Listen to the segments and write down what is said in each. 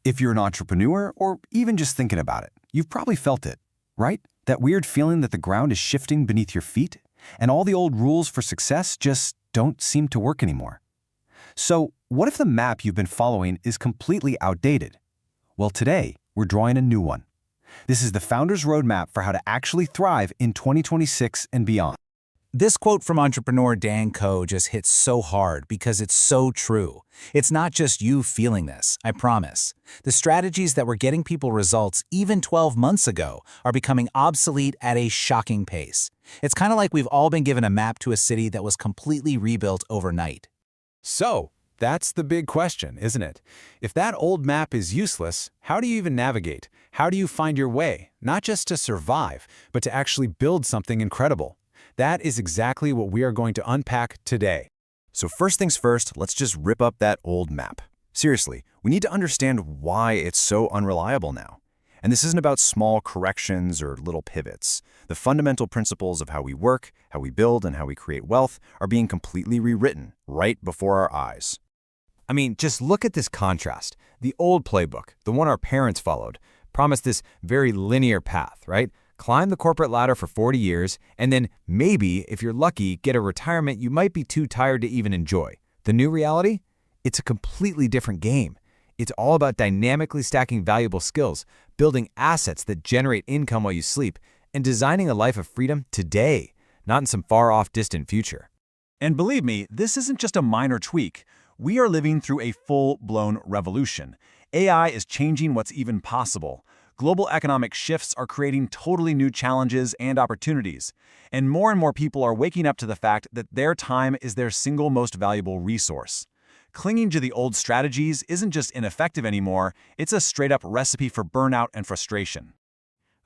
If you're an entrepreneur or even just thinking about it, you've probably felt it, right? That weird feeling that the ground is shifting beneath your feet and all the old rules for success just don't seem to work anymore. So, what if the map you've been following is completely outdated? Well, today, we're drawing a new one. This is the Founder's Roadmap for how to actually thrive in 2026 and beyond. This quote from entrepreneur Dan Koh just hits so hard because it's so true. It's not just you feeling this, I promise. The strategies that were getting people results even 12 months ago are becoming obsolete at a shocking pace. It's kind of like we've all been given a map to a city that was completely rebuilt overnight. So, that's the big question, isn't it? If that old map is useless, how do you even navigate? How do you find your way, not just to survive, but to actually build something incredible? That is exactly what we are going to unpack today. So first things first, let's just rip up that old map. Seriously, we need to understand why it's so unreliable now. And this isn't about small corrections or little pivots. The fundamental principles of how we work, how we build, and how we create wealth are being completely rewritten right before our eyes. I mean, just look at this contrast. The old playbook, the one our parents followed, promised this very linear path, right? Climb the corporate ladder for 40 years, and then maybe, if you're lucky, get a retirement you might be too tired to even enjoy. The new reality? It's a completely different game. It's all about dynamically stacking valuable skills, building assets that generate income while you sleep, and designing a life of freedom today, not in some far-off distant future. And believe me, this isn't just a minor tweak. We are living through a full-blown revolution. AI is changing what's even possible. Global economic shifts are creating totally new challenges and opportunities. And more people are waking up to the fact that their time is their single most valuable resource. Clinging to the old strategies isn't just ineffective anymore, it's a straight-up recipe for burnout and frustration.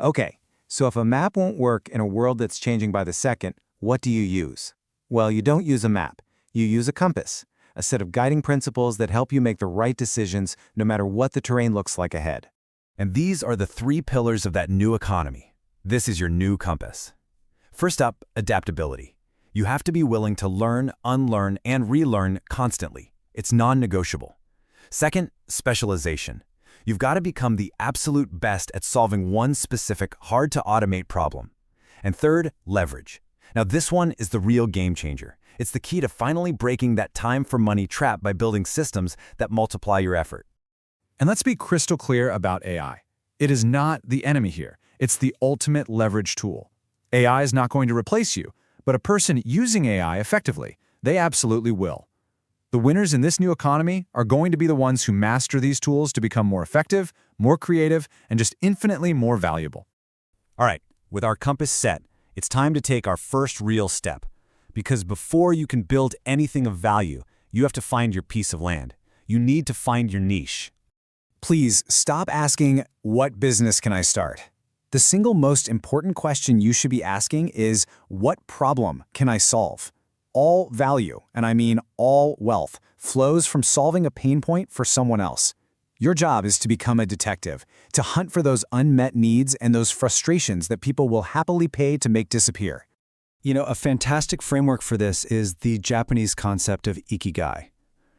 Okay, so if a map won't work in a world that's changing by the second, what do you use? Well, you don't use a map. You use a compass, a set of guiding principles that help you make the right decisions no matter what the terrain looks like ahead. And these are the 3 pillars of that new economy. This is your new compass. First up, adaptability. You have to be willing to learn, unlearn, and relearn constantly. It's non-negotiable. Second, specialization. You've got to become the absolute best at solving one specific, hard-to-automate problem. And third, leverage. Now this one is the real game changer. It's the key to finally breaking that time-for-money trap by building systems that multiply your effort. And let's be crystal clear about AI. It is not the enemy here. It's the ultimate leverage tool. AI is not going to replace you, but a person using AI effectively, they absolutely will. The winners in this new economy are going to be the ones who master these tools to become more effective, more creative, and just infinitely more valuable. All right, with our compass set, it's time to take our first real step. Because before you can build anything of value, you have to find your piece of land. You need to find your niche. Please stop asking, what business can I start? The single most important question you should be asking is, what problem can I solve? All value, and I mean all wealth, flows from solving a pain point for someone else. Your job is to become a detective, to hunt for those unmet needs and those frustrations that people will happily pay to make disappear. You know, a fantastic framework for this is the Japanese concept of ikigai.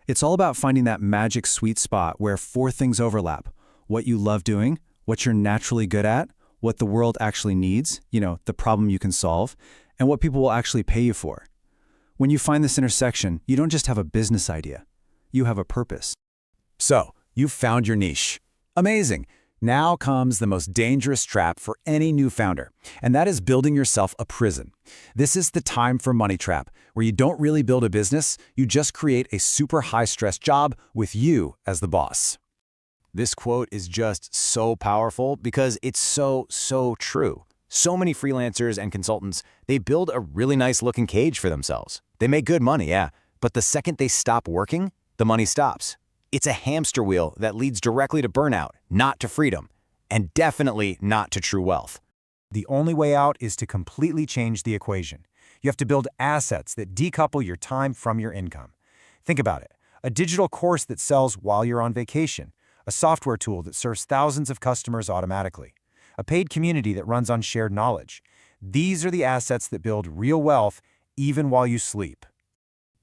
It's all about finding that magic sweet spot where 4 things overlap: what you love doing, what you're naturally good at, what the world actually needs, the problem you can solve, and what people will actually pay you for. When you find this intersection, you don't just have a business idea, you have a purpose. So, you've found your niche. Amazing. Now comes the most dangerous trap for any new founder, and that is building yourself a prison. This is the time for money trap, where you don't really build a business, you just create a super high-stress job with you as the boss. This quote is just so powerful because it's so true. So many freelancers and consultants, they build a really nice-looking cage for themselves. They make good money, yeah, but the second they stop working, the money stops. It's a hamster wheel that leads directly to burnout, not to freedom, and definitely not to true wealth. The only way out is to completely change the equation. You have to build assets that decouple your time from your income. Think about it. A digital course that sells while you're on vacation. A software tool that serves thousands of customers automatically. A paid community that runs on shared knowledge. These are the assets that build real wealth even while you sleep.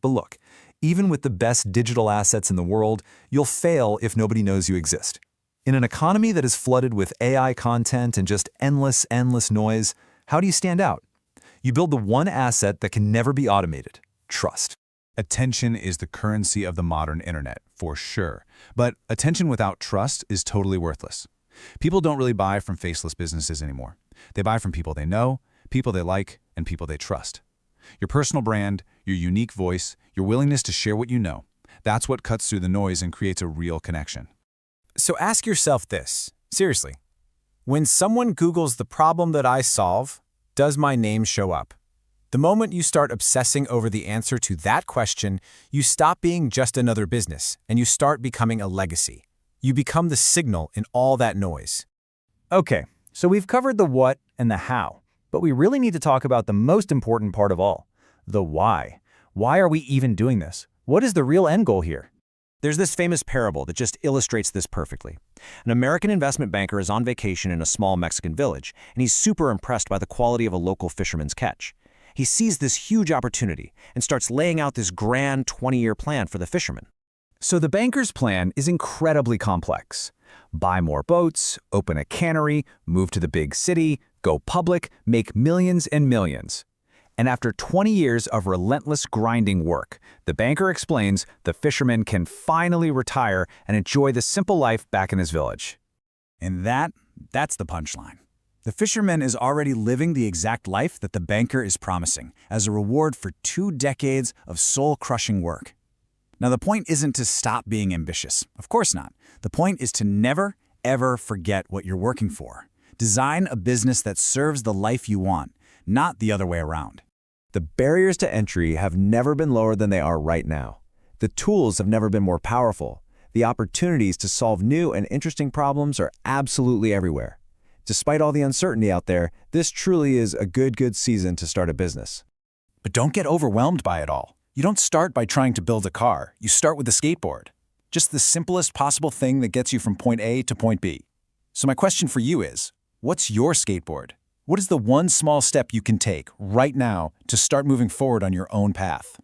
But look, even with the best digital assets in the world, you'll fail if nobody knows you exist. In an economy that is flooded with AI content and just endless noise, how do you stand out? You build the one asset that can never be automated: trust. Attention is the currency of the modern internet, for sure. But attention without trust is totally worthless. People don't really buy from faceless businesses anymore. They buy from people they know, people they like, and people they trust. Your personal brand, your unique voice, your willingness to share what you know, that's what cuts through the noise and creates a real connection. So ask yourself this, seriously. When someone Googles the problem that I solve, does my name show up? The moment you start obsessing over the answer to that question, you stop being just another business, and you start becoming a legacy. You become the signal in all that noise. Okay, so we've covered the what and the how, but we really need to talk about the most important part of all, the why. Why are we even doing this? What is the real end goal here? There's this famous parable that just illustrates this perfectly. An American investment banker is on vacation in a small Mexican village, and he's super impressed by the quality of a local fisherman's catch. He sees this huge opportunity and starts laying out this grand 20-year plan for the fishermen. So the banker's plan is incredibly complex. Buy more boats, open a cannery, move to the big city, go public, make millions and millions. And after 20 years of relentless grinding work, the banker explains the fisherman can finally retire and enjoy the simple life back in his village. And that's the punchline. The fisherman is already living the exact life that the banker is promising as a reward for 2 decades of soul-crushing work. Now, the point isn't to stop being ambitious. Of course not. The point is to never, ever forget what you're working for. Design a business that serves the life you want, not the other way around. The barriers to entry have never been lower than they are right now. The tools have never been more powerful. The opportunities to solve new and interesting problems are absolutely everywhere. Despite all the uncertainty out there, this truly is a good season to start a business. But don't get overwhelmed by it all. You don't start by trying to build a car. You start with a skateboard. Just the simplest possible thing that gets you from point A to point B. So my question for you is, what's your skateboard? What is the one small step you can take right now to start moving forward on your own path?